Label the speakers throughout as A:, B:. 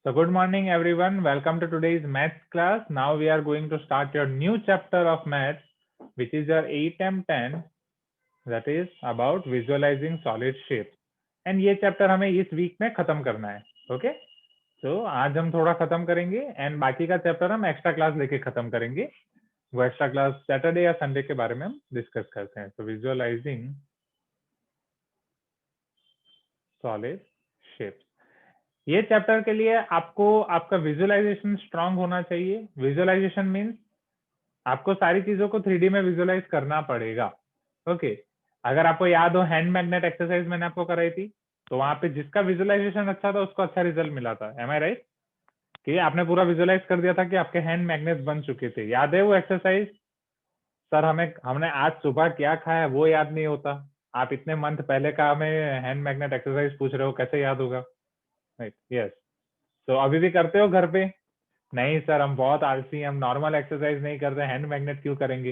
A: So good morning everyone. Welcome to today's maths class. Now we are going to start your new chapter of maths, which is your 8M10, that is about visualizing solid shapes. And ये chapter हमें इस week में खत्म करना है. Okay तो आज हम थोड़ा खत्म करेंगे एंड बाकी का चैप्टर हम एक्स्ट्रा क्लास लेके खत्म करेंगे. वो एक्स्ट्रा क्लास सैटरडे या संडे के बारे में हम डिस्कस करते हैं. तो विजुअलाइजिंग सॉलिड शेप्स, ये चैप्टर के लिए आपको आपका विजुअलाइजेशन स्ट्रांग होना चाहिए. विजुअलाइजेशन मीन्स आपको सारी चीजों को 3D में विजुअलाइज करना पड़ेगा. ओके अगर आपको याद हो हैंड मैग्नेट एक्सरसाइज मैंने आपको कराई थी, तो वहां पे जिसका विजुअलाइजेशन अच्छा था उसको अच्छा रिजल्ट मिला था. M I right? कि आपने पूरा विजुअलाइज कर दिया था कि आपके हैंड मैग्नेट बन चुके थे. याद है वो एक्सरसाइज? सर हमने आज सुबह क्या खाया वो याद नहीं होता. आप इतने मंथ पहले का हमें हैंड मैग्नेट एक्सरसाइज पूछ रहे हो, कैसे याद होगा? Right, yes. तो अभी भी करते हो घर पे? नहीं सर हम बहुत आलसी हैं, हम नॉर्मल एक्सरसाइज नहीं करते, हैंड मैग्नेट क्यों करेंगे?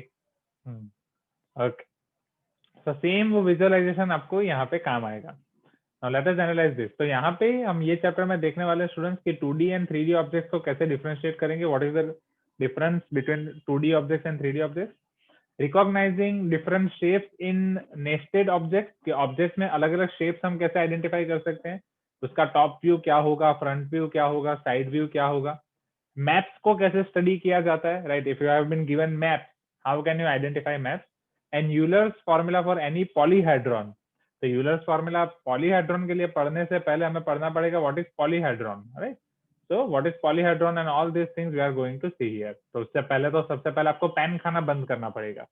A: ओके सो सेम वो विजुअलाइजेशन आपको यहाँ पे काम आएगा. Now let us analyse this. तो यहाँ पे हम ये चैप्टर में देखने वाले स्टूडेंट्स कि 2D एंड 3D ऑब्जेक्ट्स को कैसे डिफरेंशिएट करेंगे. What is the difference between 2D objects and 3D objects. Recognising different shapes in nested objects, कि ऑब्जेक्ट्स में अलग अलग शेप्स हम कैसे आइडेंटिफाई कर सकते हैं. उसका टॉप व्यू क्या होगा, फ्रंट व्यू क्या होगा, साइड व्यू क्या होगा. मैप्स को कैसे स्टडी किया जाता है. Right, if you have been given maps, how can you identify maps. And Euler's formula for any polyhedron. तो यूलर्स फॉर्मूला पॉलीहेड्रॉन के लिए पढ़ने से पहले हमें पढ़ना पड़ेगा what is polyhedron. Right, so what is polyhedron and all these things we are going to see here. तो उससे पहले तो सबसे पहले आपको पेन खाना बंद करना पड़ेगा.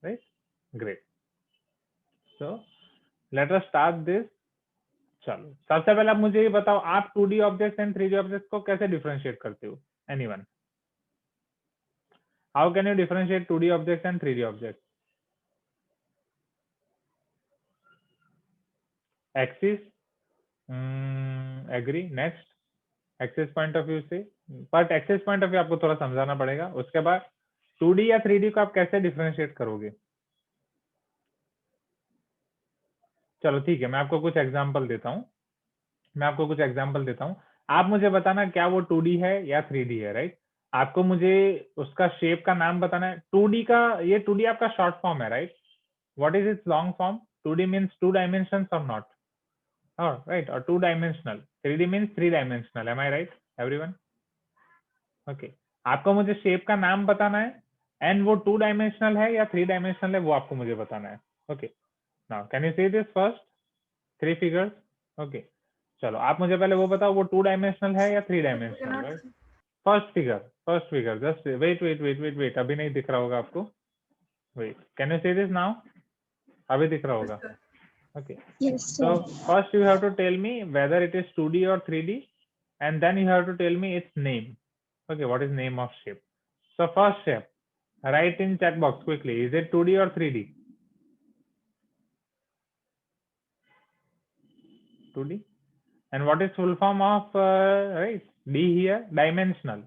A: Right, great. So let us start this. चलो सबसे पहले आप मुझे ये बताओ, आप 2D objects and 3D objects को कैसे डिफरेंशिएट करते हो? Anyone? How can you differentiate 2D objects and 3D objects? Axis, agree. Next, axis point of view से, but axis point of view आपको थोड़ा समझाना पड़ेगा. उसके बाद 2D या 3D को आप कैसे डिफरेंशिएट करोगे? चलो ठीक है, मैं आपको कुछ एग्जांपल देता हूँ. आप मुझे बताना क्या वो 2D है या 3D है. राइट, आपको मुझे उसका शेप का नाम बताना है. 2D का, ये 2D आपका शॉर्ट फॉर्म है. Right, what is its long form? 2D means 2 dimensions और नॉट, राइट, और 2 dimensional. 3D means 3 dimensional. Am I right everyone? Okay, आपको मुझे शेप का नाम बताना है एंड वो 2 डायमेंशनल है या 3 डायमेंशनल है वो आपको मुझे बताना है. Okay, now can you see this first 3 figures? Okay, चलो आप मुझे पहले वो बताओ, वो 2 डायमेंशनल है या 3 dimensional. Right, first figure just wait, अभी नहीं दिख रहा होगा आपको. Wait, can you see this now? अभी दिख रहा होगा. Okay,
B: Yes, sir.
A: so first you have to tell me whether it is 2D or 3D, and then you have to tell me its name. Okay, what is name of shape? So first shape, write in chat box quickly, is it 2D or 3D? 2D. And what is full form of right D here? Dimensional.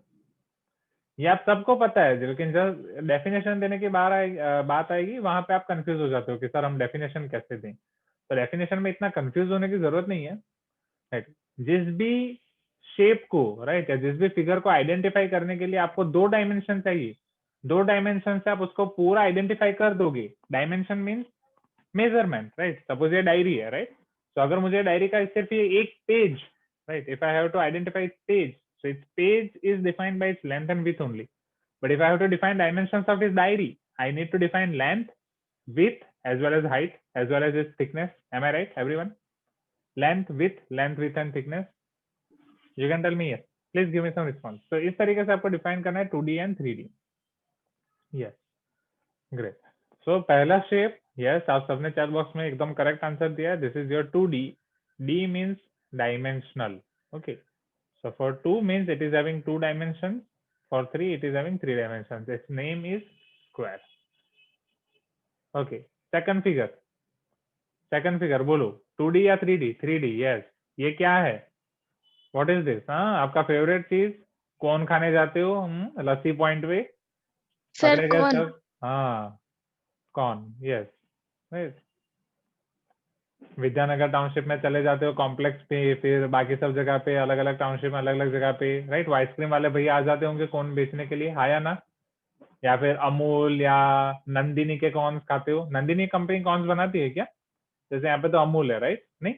A: ये आप सबको पता है, लेकिन जब definition देने की बात आएगी वहां पे आप कंफ्यूज हो जाते हो कि सर हम डेफिनेशन कैसे दें. तो डेफिनेशन में इतना कंफ्यूज होने की जरूरत नहीं है. राइट, जिस भी शेप को, राइट, या जिस भी फिगर को आइडेंटिफाई करने के लिए आपको 2 डायमेंशन चाहिए, 2 डायमेंशन से आप उसको पूरा आइडेंटिफाई कर दोगे. Dimension means measurement. Right, suppose ये डायरी है. राइट, तो अगर मुझे डायरी का सिर्फ ये एक page, right, if I have to identify page, so its page is defined by its length and width only. But if I have to define dimensions of this diary, I need to define length, width, as well as height, as well as its thickness. Am I right, everyone? Length, width and thickness. You can tell me yes. Please give me some response. So इस तरीके से आपको define करना है 2D and 3D. Yes, great. So पहला shape, yes, आप सबने chat box में एकदम correct answer दिया है. This is your 2D. D means dimensional. Okay. So for 2 means it is having 2 dimensions. For 3 it is having 3 dimensions. Its name is square. Okay. Second figure बोलो, 2D या 3D? 3D. Yes. ये क्या है? What is this? हाँ, आपका favourite चीज. कौन खाने जाते हो? लस्सी पॉइंट पे
B: Sir,
A: पकड़े गए
B: corn.
A: सब. हाँ, कौन. Yes. Right. विद्यानगर टाउनशिप में चले जाते हो कॉम्प्लेक्स पे, फिर बाकी सब जगह पे अलग अलग टाउनशिप में अलग अलग जगह पे, राइट। वो आइसक्रीम वाले भैया आ जाते होंगे कोन बेचने के लिए, हाँ या ना। या फिर अमूल या नंदिनी के कॉर्न्स खाते हो? नंदिनी कंपनी कॉर्न्स बनाती है क्या? जैसे यहाँ पे तो अमूल है, राइट? नहीं,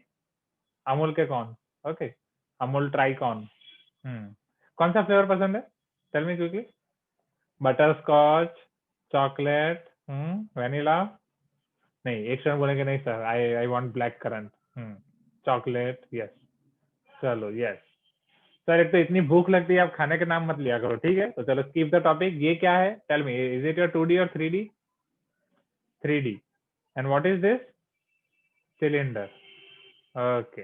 A: अमूल के corn, okay, Amul try corn. कौन सा फ्लेवर पसंद है? Tell me quickly. Butter scotch, chocolate, vanilla? नहीं, एक स्टूडेंट बोलेंगे नहीं sir, I I want black currant. Chocolate, yes. चलो, यस। सर एक तो इतनी भूख लगती है, आप खाने के नाम मत लिया करो, ठीक है? तो चलो स्कीप द टॉपिक। ये क्या है? Tell me, is it your 2D और 3D? 3D। And what is this? Cylinder, okay,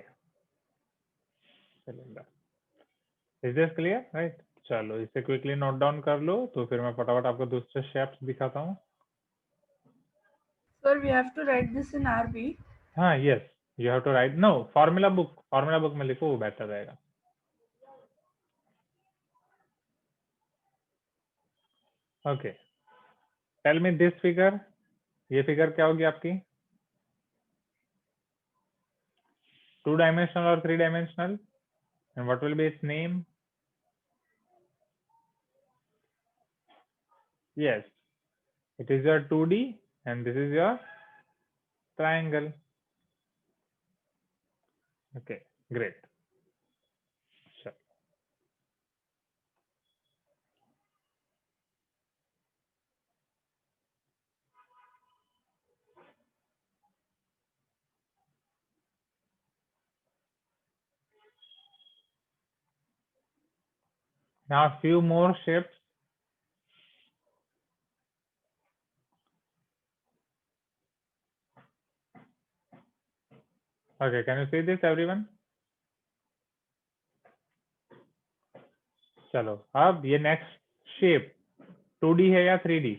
A: cylinder. Is this clear, right? चलो इसे क्विकली नोट डाउन कर लो, तो फिर मैं फटाफट आपको दूसरे शेप्स दिखाता हूँ।
B: Sir, we have to write this in RB.
A: हाँ, yes, you have to write, no, formula book में लिखो, वो बेटर रहेगा। Okay, tell me this figure. ये फिगर क्या होगी आपकी? 2 डायमेंशनल और 3 dimensional? And what will be its name? Yes, it is your 2D and this is your triangle. Okay, great. Sure. Now a few more shapes. Okay, can you see this everyone? चलो अब ये next shape 2D है या 3D?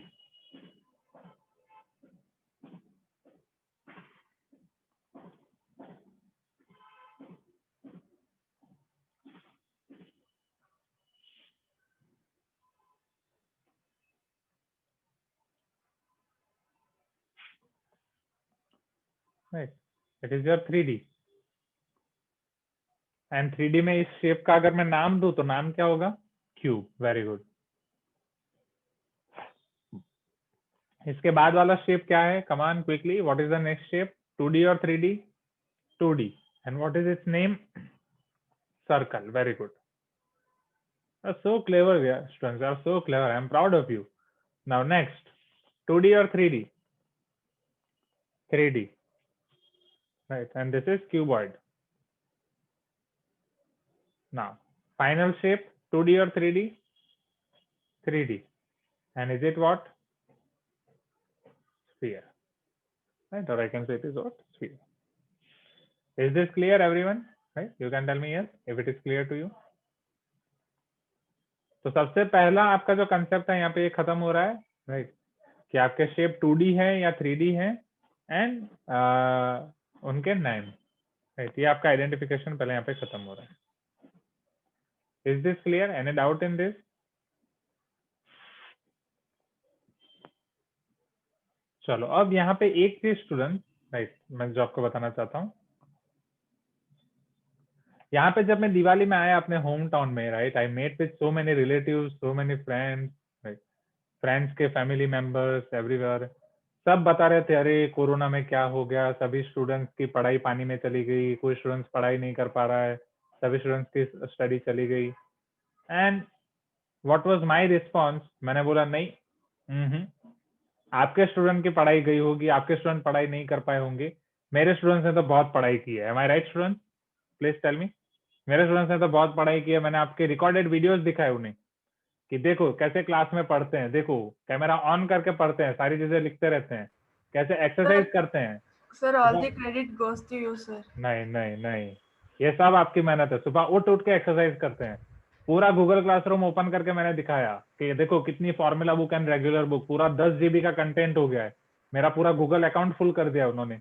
A: Right, it is your 3D. And 3D में इस shape का अगर मैं नाम दूं तो नाम क्या होगा? Cube, very good. इसके बाद वाला शेप क्या है? Come on quickly, what is the next shape? 2D और 3D? 2D। And what is its name? Circle, very good. So clever, yeah, students are so clever. I am proud of you. Now next, 2D or 3D? 3D, right? And this is cuboid. Now, final shape, 2D or 3D? 3D. And is it what? Sphere, right? Or I can say it is what? Sphere. Is this clear, everyone? Right? You can tell me yes if it is clear to you. तो सबसे पहला आपका जो concept है यहाँ पे ये खत्म हो रहा है, राइट? कि आपके शेप 2D है या 3D है, एंड उनके नेम, राइट? ये आपका आइडेंटिफिकेशन पहले यहाँ पे खत्म हो रहा है। Is this clear? Any doubt in this? चलो अब यहाँ पे एक चीज स्टूडेंट, राइट, मैं जो आपको बताना चाहता हूँ, यहाँ पे जब मैं दिवाली में आया अपने होम टाउन में, right, I met with so many relatives, so many friends, right, friends के फैमिली मेंबर्स एवरीवेयर। सब बता रहे थे अरे कोरोना में क्या हो गया, सभी स्टूडेंट्स की पढ़ाई पानी में चली गई, कोई स्टूडेंट्स पढ़ाई नहीं कर पा रहा है, सभी स्टूडेंट्स की स्टडी चली गई। And what was my response? मैंने बोला नहीं, आपके स्टूडेंट की पढ़ाई गई होगी, आपके स्टूडेंट पढ़ाई नहीं कर पाए होंगे, मेरे स्टूडेंट्स ने तो बहुत पढ़ाई की है। Am I right student? Please tell me. मेरे स्टूडेंट्स ने तो बहुत पढ़ाई की है, मैंने आपके रिकॉर्डेड वीडियोस दिखाए उन्हें कि देखो कैसे क्लास में पढ़ते हैं, देखो कैमरा ऑन करके पढ़ते हैं, सारी चीजें लिखते रहते हैं, कैसे एक्सरसाइज करते हैं।
B: Sir, all the credit goes to you, sir.
A: नहीं नहीं नहीं, ये सब आपकी मेहनत है। सुबह उठ उठ के एक्सरसाइज करते हैं, पूरा गूगल क्लासरूम ओपन करके मैंने दिखाया कि देखो कितनी formula book and regular book, पूरा 10 GB का कंटेंट हो गया है। मेरा पूरा गूगल अकाउंट फुल कर दिया उन्होंने।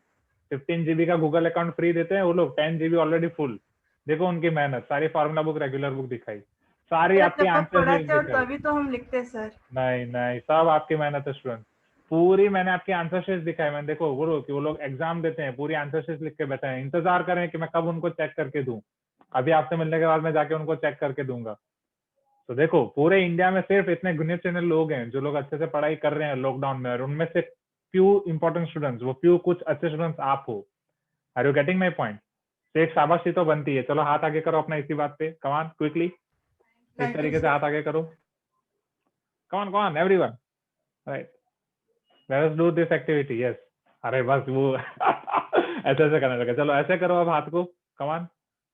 A: 15 GB का गूगल अकाउंट फ्री देते हैं वो लोग, 10 GB ऑलरेडी फुल। देखो उनकी मेहनत, सारी फॉर्मूला बुक रेगुलर बुक दिखाई, सारी
B: सर
A: आपकी
B: जब आप
A: आंसर शीट
B: पढ़ाते हो
A: दिखाई।
B: तभी तो हम लिखते हैं सर।
A: नहीं नहीं, सब आपकी मेहनत है स्टूडेंट। पूरी मैंने आपकी आंसर शीट दिखाई, मैंने देखो गुरु कि वो लोग एग्जाम देते हैं पूरी आंसर शीट लिख के बैठे हैं, इंतजार करें कि मैं कब उनको चेक करके दूं। अभी आपसे मिलने के बाद मैं जाके उनको चेक करके दूंगा। तो देखो पूरे इंडिया में सिर्फ इतने गिने चुने लोग हैं जो लोग अच्छे से पढ़ाई कर रहे हैं लॉकडाउन में, और उनमें से फ्यू इंपॉर्टेंट स्टूडेंट्स, वो फ्यू कुछ अच्छे स्टूडेंट्स आप हो। Are you getting my point? तो एक शाबाशी तो बनती है। चलो हाथ आगे करो अपना इसी बात पे, कमान क्विकली इस
B: Thank you,
A: तरीके से
B: sir.
A: हाथ आगे करो, come on everyone, right, let's do this activity, yes. अरे बस वो ऐसे ऐसे करने लगे, चलो ऐसे करो अब हाथ को, कमान,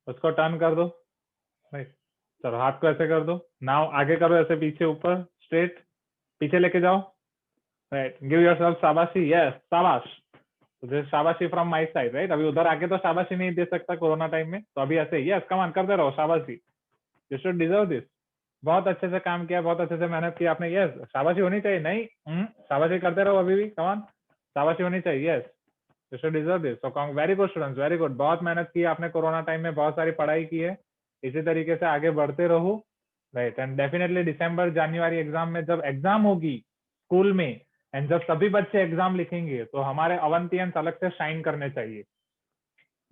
A: उसको टर्न कर दो, राइट, चलो हाथ को ऐसे कर दो, नाउ आगे करो ऐसे पीछे ऊपर स्ट्रेट, पीछे लेके जाओ, राइट, गिव योरसेल्फ शाबाशी, यस शाबाश। तो दिस शाबाशी फ्रॉम माय साइड, राइट। अभी उधर आके तो शाबाशी नहीं दे सकता कोरोना टाइम में, तो अभी ऐसे यस कमान करते रहो, शाबाशी, यू शुड डिजर्व दिस। बहुत अच्छे से काम किया, बहुत अच्छे से मेहनत की आपने, यस शाबाशी होनी चाहिए, नहीं शाबाशी करते रहो अभी भी, कमान शाबाशी होनी चाहिए, yes you should deserve this. So very good students, very good, बहुत मेहनत की आपने कोरोना टाइम में, बहुत सारी पढ़ाई की है, इसी तरीके से आगे बढ़ते रहो, right. And definitely December January exam में जब एग्जाम होगी स्कूल में, एंड जब सभी बच्चे एग्जाम लिखेंगे, तो हमारे अवंतियंस अलग से शाइन करने चाहिए।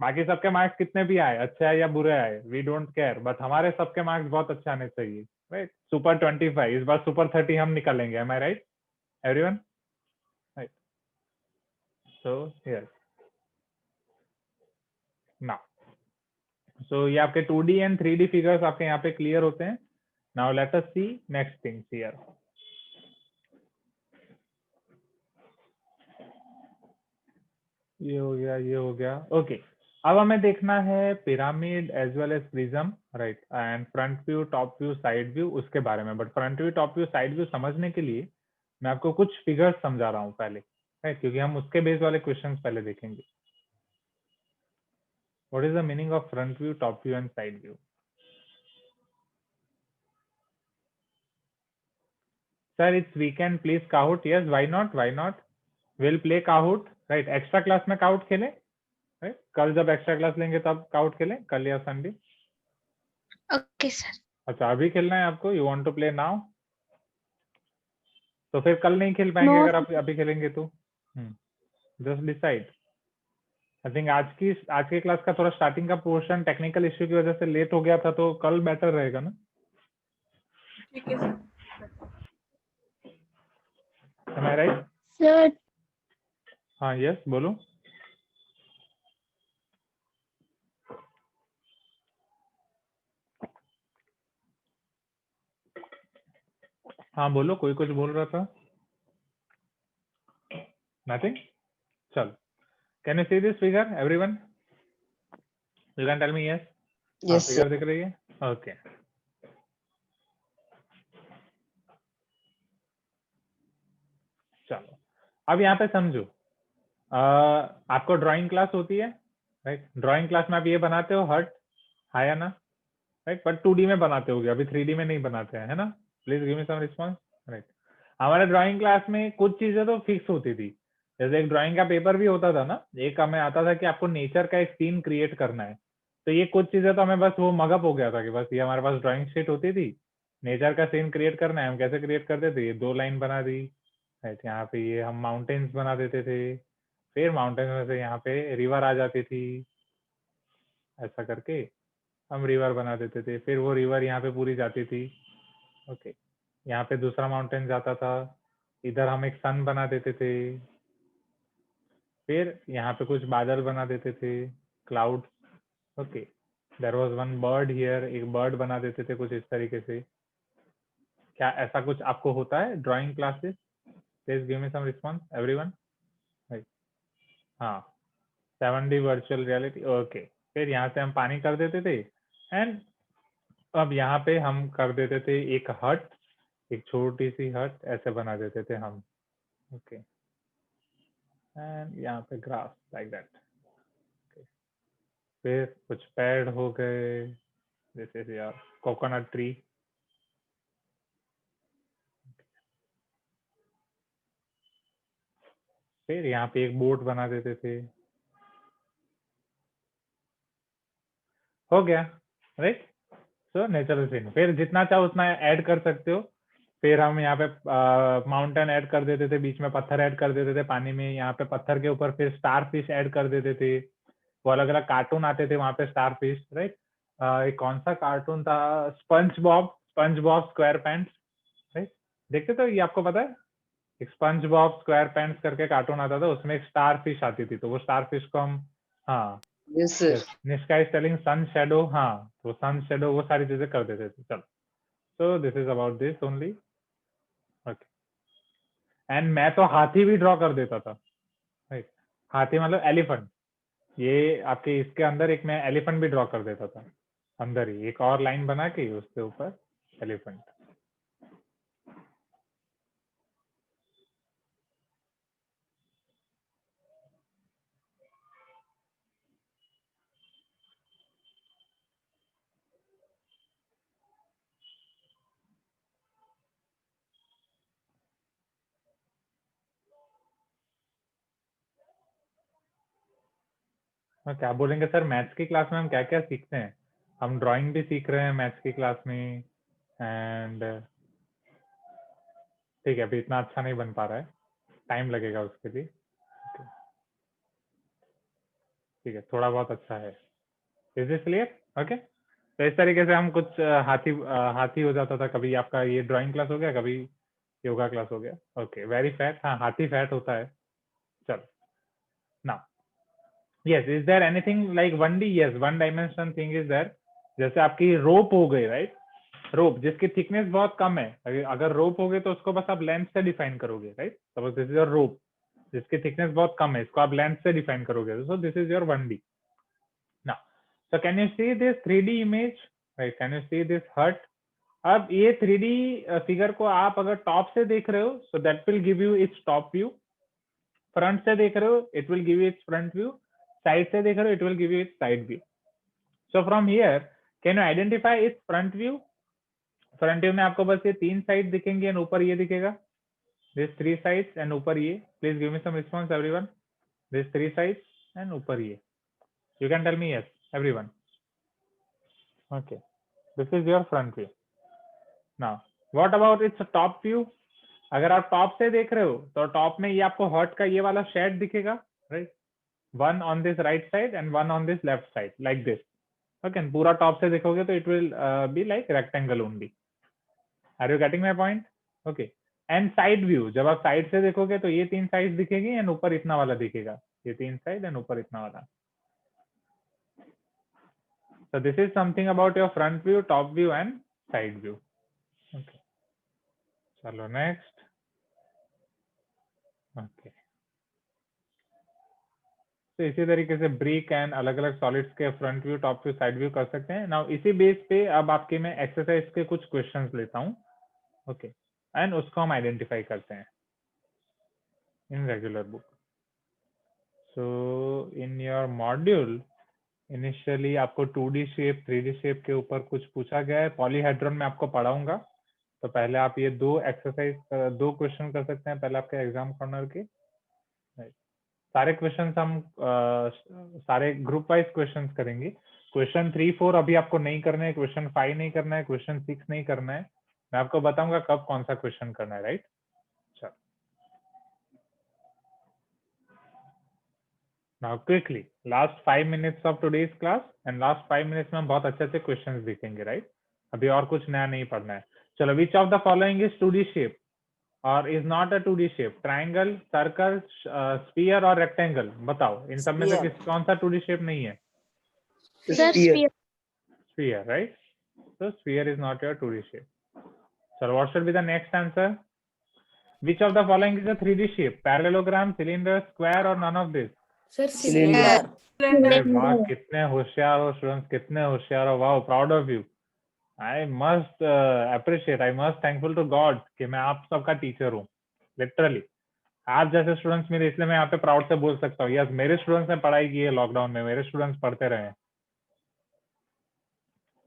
A: बाकी सबके मार्क्स कितने भी आए, अच्छे आए या बुरे आए, वी डोंट केयर, बट हमारे सबके मार्क्स बहुत अच्छे आने चाहिए, राइट। सुपर 25, इस बार सुपर 30 हम निकालेंगे, am I right everyone, right. So yes now, so ये आपके 2D एंड 3D फिगर्स आपके यहाँ पे क्लियर होते हैं। Now let us see next things here. ये हो गया, ये हो गया, ओके। अब हमें देखना है pyramid as well as prism, right, and front view, top view, side view, उसके बारे में। But front view, top view, side view समझने के लिए मैं आपको कुछ फिगर्स समझा रहा हूँ पहले, राइट, क्योंकि हम उसके बेस वाले क्वेश्चंस पहले देखेंगे। What is the meaning of front view, top view and side view? Sir it's weekend, please cout, yes why not, why not, will play cout, right. Extra class में cout खेलें, right, कल जब extra class लेंगे तब cout खेलें, कल या Sunday.
C: Okay sir.
A: अच्छा अभी खेलना है आपको, you want to play now? तो फिर कल नहीं खेल पाएंगे
C: नो
A: अगर आप अभी खेलेंगे तो। Just decide. आई थिंक आज की क्लास का थोड़ा स्टार्टिंग का पोर्शन टेक्निकल इश्यू की वजह से लेट हो गया था, तो कल बेटर रहेगा ना?
B: ठीक है sir.
A: Am I right?
C: Sir
A: हाँ यस बोलो। हाँ बोलो, कोई कुछ बोल रहा था। नथिंग, चल। Can you see this figure everyone? You can tell me yes. हाँ फिगर दिख रही है, ओके। चलो अब यहाँ पे समझो, आपको ड्राइंग क्लास होती है, राइट। ड्राइंग क्लास में आप ये बनाते हो हर्ट, हाँ या ना, राइट, बट 2D में बनाते होगे, अभी 3D में नहीं बनाते हैं, है ना? Please give me some response, right. हमारे ड्राइंग क्लास में कुछ चीजें तो फिक्स होती थी, जैसे एक ड्राइंग का पेपर भी होता था ना, एक हमें आता था कि आपको नेचर का एक सीन क्रिएट करना है, तो ये कुछ चीजें तो हमें बस वो मगअप हो गया था कि बस ये हमारे पास ड्राइंग शीट होती थी, नेचर का सीन क्रिएट करना है, हम कैसे क्रिएट करते थे, ये 2 लाइन बना दी, राइट। यहाँ पे ये हम माउंटेन्स बना देते थे, फिर माउंटेन में से यहाँ पे रिवर आ जाती थी, ऐसा करके हम रिवर बना देते थे, फिर वो रिवर यहाँ पे पूरी जाती थी, ओके। यहाँ पे दूसरा माउंटेन जाता था, इधर हम एक सन बना देते थे, फिर यहाँ पे कुछ बादल बना देते थे, cloud, okay. There was one bird here, एक बर्ड बना देते थे कुछ इस तरीके से। क्या ऐसा कुछ आपको होता है drawing classes? Please give me some response everyone, right. हाँ 7D वर्चुअल रियलिटी, ओके। फिर यहाँ से हम पानी कर देते थे, एंड अब यहाँ पे हम कर देते थे एक हट, एक छोटी सी हट ऐसे बना देते थे हम, ओके। एंड यहाँ पे ग्रास लाइक दैट, फिर कुछ पेड़ हो गए, जैसे यार कोकोनट ट्री, फिर यहाँ पे एक बोट बना देते थे, हो गया, राइट। सो नेचुरल सीन, फिर जितना चाहो उतना ऐड कर सकते हो, फिर हम यहाँ पे माउंटेन ऐड कर देते थे, बीच में पत्थर ऐड कर देते थे पानी में, यहाँ पे पत्थर के ऊपर फिर स्टार फिश ऐड कर देते थे। वो अलग अलग कार्टून आते थे वहां पे स्टार फिश, राइट। एक कौन सा कार्टून था, sponge Bob square pants, right. देखते तो ये आपको पता है, एक स्पंज बॉब स्क्वायर पैंट्स करके कार्टून आता था, उसमें एक स्टार फिश आती थी, तो वो स्टार फिश को हम, हाँ
D: Yes, sir.
A: Nishka is telling sun shadow, हाँ तो सन शेडो वो सारी चीजें कर देते थे। चलो, so this is about this only, okay. And मैं तो हाथी भी ड्रॉ कर देता था, राइट। हाथी मतलब एलिफेंट, ये आपके इसके अंदर एक मैं एलिफेंट भी ड्रॉ कर देता था, अंदर ही एक और लाइन बना के उसके ऊपर एलिफेंट। क्या बोलेंगे सर, मैथ्स की क्लास में हम क्या क्या सीखते हैं? हम ड्राइंग भी सीख रहे हैं मैथ्स की क्लास में, एंड ठीक है अभी इतना अच्छा नहीं बन पा रहा है, टाइम लगेगा उसके लिए, ठीक है थोड़ा बहुत अच्छा है। Is this clear? ओके, तो इस तरीके से हम कुछ हाथी हो जाता था, कभी आपका ये ड्राइंग क्लास हो गया, कभी योगा क्लास हो गया। ओके, वेरी फैट, हाँ हाथी फैट होता है। चलो now, yes, is there anything like 1D? Yes, 1 dimension thing is there. जैसे आपकी रोप हो गई, राइट, रोप जिसकी थिकनेस बहुत कम है, अगर रोप हो गई तो उसको बस आप लेंथ से डिफाइन करोगे, right. Suppose this is your rope जिसकी थिकनेस बहुत कम है, इसको आप लेंथ से डिफाइन करोगे, so this is your 1D। Now, so can you see this 3D image, right, can you see this हट? अब ये 3D फिगर को आप अगर टॉप से देख रहे हो, so that will give you it's top view. Front से देख रहे हो, it will give you it's front view. Side से देख रहे हो, it will give you it's side view. So from here can you identify it's front view? Front view में आपको बस ये 3 साइड दिखेंगे एंड ऊपर ये दिखेगा, दिस 3 साइड्स एंड ऊपर ये। Please give me some response everyone, this 3 sides and ऊपर ये। You can tell me yes everyone. Okay, this is your front view. Now what about its top view? अगर आप top से देख रहे हो तो टॉप में ये आपको हर्ट का ये वाला शेड दिखेगा, right, one on this right side and one on this left side, like this. Okay, पूरा टॉप से देखोगे तो it will be like rectangle only. Are you getting my point? Okay, and side view, जब आप side से देखोगे तो ये 3 साइड दिखेगी एंड ऊपर इतना वाला दिखेगा, ये 3 साइड एंड ऊपर इतना वाला। So this is something about your front view, top view and side view. Okay. चलो next. Okay. तो इसी तरीके से ब्रिक एंड अलग अलग सॉलिड्स के front view, top view, side view कर सकते हैं। नाउ इसी बेस पे अब आपके मैं एक्सरसाइज के कुछ क्वेश्चंस लेता हूँ, ओके, एंड उसको हम आइडेंटिफाई करते हैं in regular book. So in your module initially आपको 2D शेप, 3D शेप के ऊपर कुछ पूछा गया है। पॉलीहेड्रॉन में आपको पढ़ाऊंगा, तो पहले आप ये 2 एक्सरसाइज 2 क्वेश्चन कर सकते हैं पहले आपके एग्जाम कॉर्नर के। सारे क्वेश्चंस हम सारे ग्रुप वाइज क्वेश्चंस करेंगे। क्वेश्चन 3, 4 अभी आपको नहीं करना है, क्वेश्चन 5 नहीं करना है, क्वेश्चन 6 नहीं करना है। मैं आपको बताऊंगा कब कौन सा क्वेश्चन करना है, राइट। चलो now quickly, last 5 minutes of today's class and last 5 minutes में हम बहुत अच्छे अच्छे क्वेश्चंस देखेंगे, राइट। अभी और कुछ नया नहीं पढ़ना है। चलो, which of the following is 2D shape और is not a 2D shape? Triangle, circle, sphere और रेक्टेंगल, बताओ इन सब में से
D: Sphere.
A: कौन सा 2D शेप नहीं है?
C: Sir,
D: Sphere.
A: Sphere, right? So sphere is not your 2D shape. So what should be the next answer? Which of the following is a 3D shape? Parallelogram, cylinder, square or none of this?
B: Sir,
D: Cylinder.
A: अरे वाह, कितने होशियार हो students, कितने होशियार हो, वाह, proud of you. I must appreciate, I must thankful to God कि मैं आप सबका टीचर हूँ, लिटरली। आप जैसे स्टूडेंट्स मेरे, इसलिए मैं यहाँ पे प्राउड से बोल सकता हूँ, यस मेरे स्टूडेंट्स ने पढ़ाई की है लॉकडाउन में, मेरे स्टूडेंट्स पढ़ते रहे।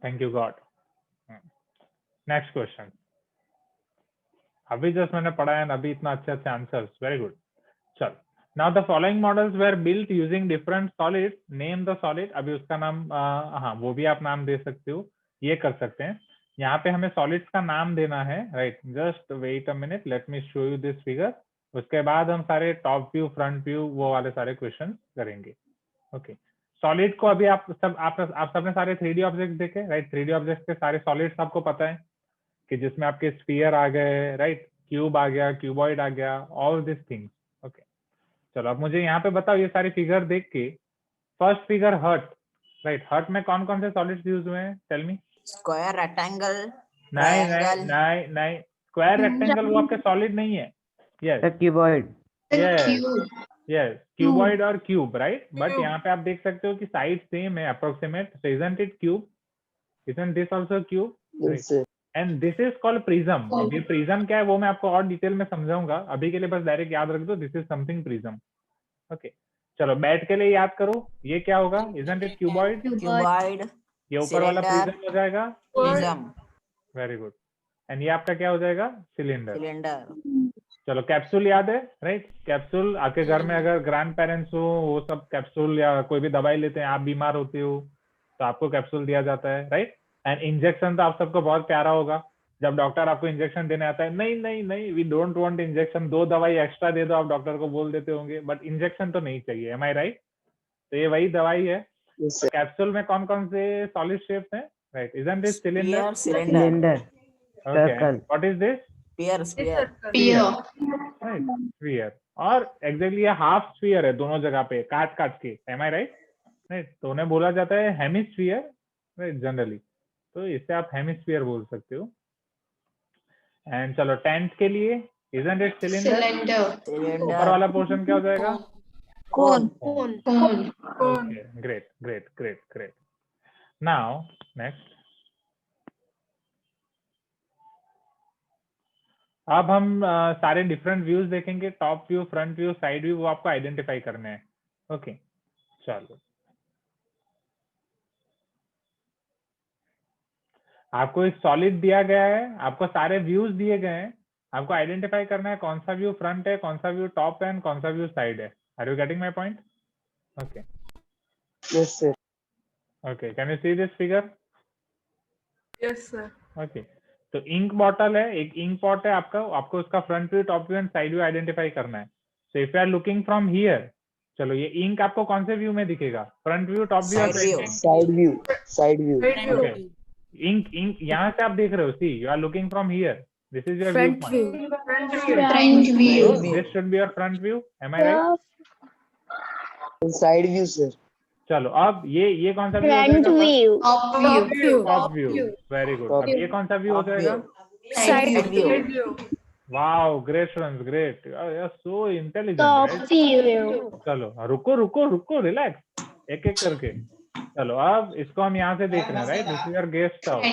A: Thank you God. Next question, अभी जस्ट मैंने पढ़ा है, अभी इतना अच्छे अच्छे आंसर्स, वेरी गुड। चल, now the following models were built using different solid, name the solid. अभी उसका नाम हाँ वो भी आप नाम दे सकते हो, ये कर सकते हैं। यहाँ पे हमें सॉलिड्स का नाम देना है, right. Just wait a minute, let me show you this figure. उसके बाद हम सारे टॉप व्यू, फ्रंट व्यू, वो वाले सारे क्वेश्चन करेंगे। ओके, सॉलिड को अभी आप सबने सारे 3D ऑब्जेक्ट देखे, राइट। 3D ऑब्जेक्ट के सारे सॉलिड्स आपको पता है कि जिसमें आपके स्फीयर आ गए, राइट, क्यूब आ गया, क्यूबॉइड आ गया, ऑल दिस थिंग्स। ओके, चलो अब मुझे यहाँ पे बताओ ये सारी फिगर देख के। First figure heart, right. Heart में कौन कौन से सॉलिड्स यूज हुए हैं? Tell me.
D: स्क्वायर, रेक्टेंगल,
A: नहीं नहीं
D: ट्रायंगल।
A: नहीं नहीं, स्क्वायर रेक्टेंगल वो आपके सॉलिड नहीं है। Yes
E: cuboid.
A: Yes yes, cuboid और क्यूब, राइट। But
B: Cube.
A: यहाँ पे आप देख सकते हो कि साइड सेम है, approximate. So isn't it cube? Isn't this also cube?
E: Yes, sir.
A: And this is called prism. ये प्रिज्म क्या है वो मैं आपको और डिटेल में समझाऊंगा, अभी के लिए बस डायरेक्ट याद रख दो, this is something prism. Okay, चलो बैठ के लिए याद करो, ये क्या होगा? Isn't it cuboid?
D: क्यूबॉइड,
A: ये ऊपर वाला
D: सिलेंडर,
A: प्रिज्म हो जाएगा।
D: Prism,
A: very good. एंड ये आपका क्या हो जाएगा? सिलेंडर।
D: सिलेंडर।
A: चलो कैप्सूल याद है, राइट। कैप्सूल आपके घर में अगर ग्रैंड पेरेंट्स हो, वो सब कैप्सूल या कोई भी दवाई लेते हैं, आप बीमार होते हो तो आपको कैप्सूल दिया जाता है, राइट। एंड इंजेक्शन तो आप सबको बहुत प्यारा होगा, जब डॉक्टर आपको इंजेक्शन देने आता है, नहीं नहीं नहीं, वी डोंट वांट इंजेक्शन, 2 दवाई एक्स्ट्रा दे दो, आप डॉक्टर को बोल देते होंगे, बट इंजेक्शन तो नहीं चाहिए। M I right? तो ये वही दवाई है।
E: Yes,
A: तो
E: sir.
A: कैप्सूल में कौन कौन से सॉलिड शेप्स हैं, right? Isn't this cylinder?
D: Sphere, cylinder,
E: Cylinder.
A: Okay,
E: Circle.
A: What is this?
D: Sphere, sphere,
A: right, sphere. और एग्जैक्टली ये हाफ स्फीयर है दोनों जगह पे, काट काट के। M I right? राइट, तो उन्हें बोला जाता है हेमिस्फीयर, राइट, जनरली। तो इससे आप हेमिस्फीयर बोल सकते हो। एंड चलो टेंथ के लिए, इजंट इट सिलेंडर? ऊपर वाला पोर्शन क्या हो जाएगा?
D: Cone,
A: okay, great great great great. Now next, अब हम सारे डिफरेंट व्यूज देखेंगे, top view, front view, side view, वो आपको आइडेंटिफाई करने हैं। ओके, चलो आपको एक सॉलिड दिया गया है, आपको सारे व्यूज दिए गए हैं, आपको आइडेंटिफाई करना है कौन सा व्यू फ्रंट है, कौन सा व्यू टॉप है, एंड कौन सा व्यू साइड है। Are you getting my point? Okay
E: Yes, sir.
A: Okay, can you see this figure?
B: Yes, sir.
A: Okay, तो इंक बॉटल है, एक इंक पॉट है आपका, आपको उसका front view, top view and side view identify करना है। So if you are looking from here, चलो ये इंक आपको कौन से व्यू में दिखेगा? Front view, top view,
D: Side view.
E: Side view. Side view.
B: Right view.
A: Okay, इंक यहाँ से आप देख रहे हो, see you are looking from here, this is your view point,
B: Front view.
A: This should be your front view. Am I right?
E: Side view, sir.
A: चलो अब ये कौन सा व्यू हो जाएगा?
B: Top view.
A: Top view, very good. अब ये कौन सा व्यू हो
D: Top
A: जाएगा?
D: view.
B: Side
D: view.
B: view.
A: Wow, great students, great, you are so intelligent. चलो रुको रुको रुको, रिलैक्स, एक एक करके। चलो अब इसको हम यहाँ से देख रहे हैं, right? This is your guest house.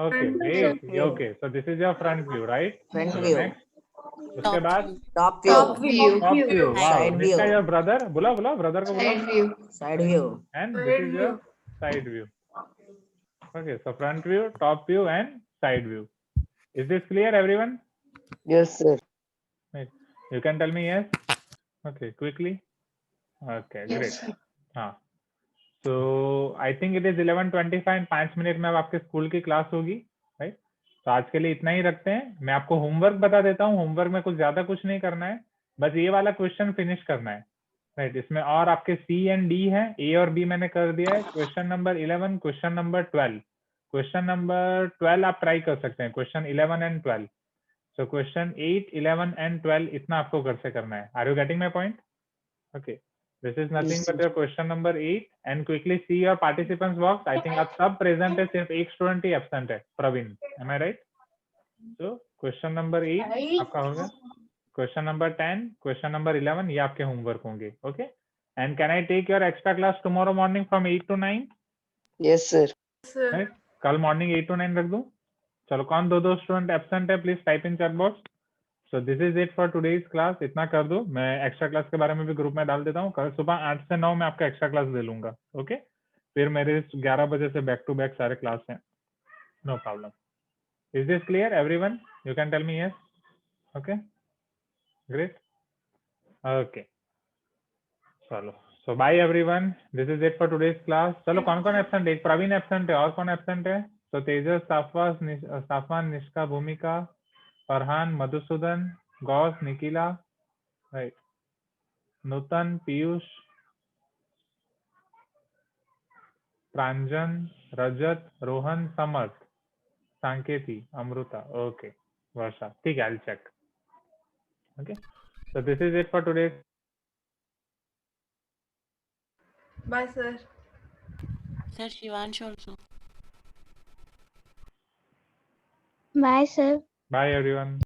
A: Okay great, okay, so this is your front view, right?
D: Front view.
A: Next, उसके बाद
D: Top view.
B: Top view.
A: Top view. Wow,
D: Side
A: this
D: view.
A: Is your brother, बुला बुला brother को बुला।
D: Side view.
A: And this is your side view. Okay, so front view, top view and side view. Is this clear everyone?
E: Yes, sir.
A: You can tell me yes. Okay, quickly. Okay, great. हाँ, so I think it is 11:25, 5 minute में अब आपके school की class होगी, right? तो आज के लिए इतना ही रखते हैं। मैं आपको होमवर्क बता देता हूँ, होमवर्क में कुछ ज्यादा कुछ नहीं करना है, बस ये वाला क्वेश्चन फिनिश करना है, राइट? इसमें और आपके सी एंड डी है, ए और बी मैंने कर दिया है। Question number 11, question number 12, question number 12 आप ट्राई कर सकते हैं, question 11 and 12। So question 8, 11 and 12 इतना आपको घर से करना है। Are you getting my point? Okay. This is nothing
E: Yes,
A: but your question number 8 and quickly see your participants box. I think आप सब present है, सिर्फ एक स्टूडेंट ही absent है, Praveen. Am I right? So question number 8 आपका होगा, question number 10, question number 11 ये आपके होमवर्क होंगे। Okay? And can I take your extra class tomorrow morning from 8 to 9?
E: Yes, sir.
B: Sir.
A: Right? कल मॉर्निंग 8 to 9 रख दूं? चलो कौन दो स्टूडेंट एब्सेंट है, please type in chat box. So this is it for today's class, इतना कर दो। मैं एक्स्ट्रा क्लास के बारे में भी ग्रुप में डाल देता हूँ, कल सुबह 8 से 9 में आपका एक्स्ट्रा क्लास ले लूंगा। ओके, फिर मेरे 11 बजे से बैक टू बैक सारे क्लास हैं, no problem. Is this clear everyone? You can tell me yes. Okay, great, okay, चलो so bye everyone, this is it for today's class. चलो कौन कौन एब्सेंट है? एक प्रवीण एब्सेंट है, और कौन एब्सेंट है? So Tejas, Safwan, Nishka, Bhumika, Farhan, Madhusudan, Gauss, Nikila, right? Nutan, Piyush, Pranjan, Rajat, Rohan, Samarth, Sanketi, Amruta. Okay, Varsha. ठीक है, I'll check. Okay. So this is it for today.
B: Bye, sir.
F: Sir, Shivansh also.
C: Bye, sir.
A: Bye everyone.